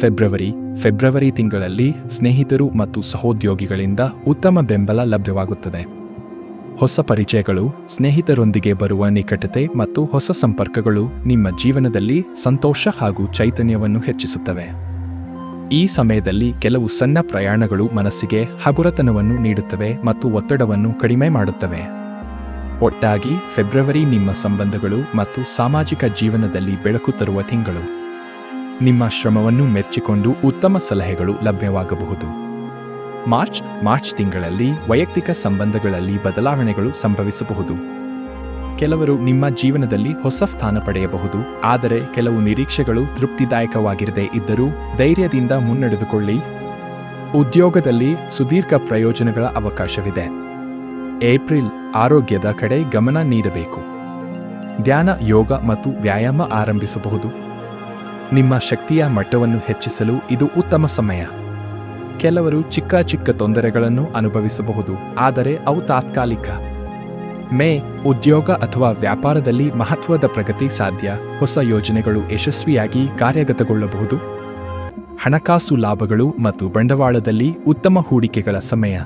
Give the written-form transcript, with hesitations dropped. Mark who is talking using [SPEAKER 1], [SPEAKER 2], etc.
[SPEAKER 1] February ತಿಂಗಳಲ್ಲಿ ಸ್ನೇಹಿತರು ಮತ್ತು ಸಹೋದ್ಯೋಗಿಗಳಿಂದ ಉತ್ತಮ ಬೆಂಬಲ ಲಭ್ಯವಾಗುತ್ತದೆ. ಹೊಸ ಪರಿಚಯಗಳು, ಸ್ನೇಹಿತರೊಂದಿಗೆ ಬರುವ ನಿಕಟತೆ ಮತ್ತು ಹೊಸ ಸಂಪರ್ಕಗಳು ನಿಮ್ಮ ಜೀವನದಲ್ಲಿ ಸಂತೋಷ ಹಾಗೂ ಚೈತನ್ಯವನ್ನು ಹೆಚ್ಚಿಸುತ್ತವೆ. ಈ ಸಮಯದಲ್ಲಿ ಕೆಲವು ಸಣ್ಣ ಪ್ರಯಾಣಗಳು ಮನಸ್ಸಿಗೆ ಹಗುರತನವನ್ನು ನೀಡುತ್ತವೆ ಮತ್ತು ಒತ್ತಡವನ್ನು ಕಡಿಮೆ ಮಾಡುತ್ತವೆ. ಒಟ್ಟಾಗಿ ಫೆಬ್ರವರಿ ನಿಮ್ಮ ಸಂಬಂಧಗಳು ಮತ್ತು ಸಾಮಾಜಿಕ ಜೀವನದಲ್ಲಿ ಬೆಳಕು ತರುವ ತಿಂಗಳು. ನಿಮ್ಮ ಶ್ರಮವನ್ನು ಮೆಚ್ಚಿಕೊಂಡು ಉತ್ತಮ ಸಲಹೆಗಳು ಲಭ್ಯವಾಗಬಹುದು. ಮಾರ್ಚ್ ತಿಂಗಳಲ್ಲಿ ವೈಯಕ್ತಿಕ ಸಂಬಂಧಗಳಲ್ಲಿ ಬದಲಾವಣೆಗಳು ಸಂಭವಿಸಬಹುದು. ಕೆಲವರು ನಿಮ್ಮ ಜೀವನದಲ್ಲಿ ಹೊಸ ಸ್ಥಾನ ಪಡೆಯಬಹುದು, ಆದರೆ ಕೆಲವು ನಿರೀಕ್ಷೆಗಳು ತೃಪ್ತಿದಾಯಕವಾಗಿರದೇ ಇದ್ದರೂ ಧೈರ್ಯದಿಂದ ಮುನ್ನಡೆದುಕೊಳ್ಳಿ. ಉದ್ಯೋಗದಲ್ಲಿ ಸುದೀರ್ಘ ಪ್ರಯೋಜನಗಳ ಅವಕಾಶವಿದೆ. ಏಪ್ರಿಲ್ ಆರೋಗ್ಯದ ಕಡೆ ಗಮನ ನೀಡಬೇಕು. ಧ್ಯಾನ, ಯೋಗ ಮತ್ತು ವ್ಯಾಯಾಮ ಆರಂಭಿಸಬಹುದು. ನಿಮ್ಮ ಶಕ್ತಿಯ ಮಟ್ಟವನ್ನು ಹೆಚ್ಚಿಸಲು ಇದು ಉತ್ತಮ ಸಮಯ. ಕೆಲವರು ಚಿಕ್ಕ ತೊಂದರೆಗಳನ್ನು ಅನುಭವಿಸಬಹುದು, ಆದರೆ ಅವು ತಾತ್ಕಾಲಿಕ. ಮೇ ಉದ್ಯೋಗ ಅಥವಾ ವ್ಯಾಪಾರದಲ್ಲಿ ಮಹತ್ವದ ಪ್ರಗತಿ ಸಾಧ್ಯ. ಹೊಸ ಯೋಜನೆಗಳು ಯಶಸ್ವಿಯಾಗಿ ಕಾರ್ಯಗತಗೊಳ್ಳಬಹುದು. ಹಣಕಾಸು ಲಾಭಗಳು ಮತ್ತು ಬಂಡವಾಳದಲ್ಲಿ ಉತ್ತಮ ಹೂಡಿಕೆಗಳ ಸಮಯ.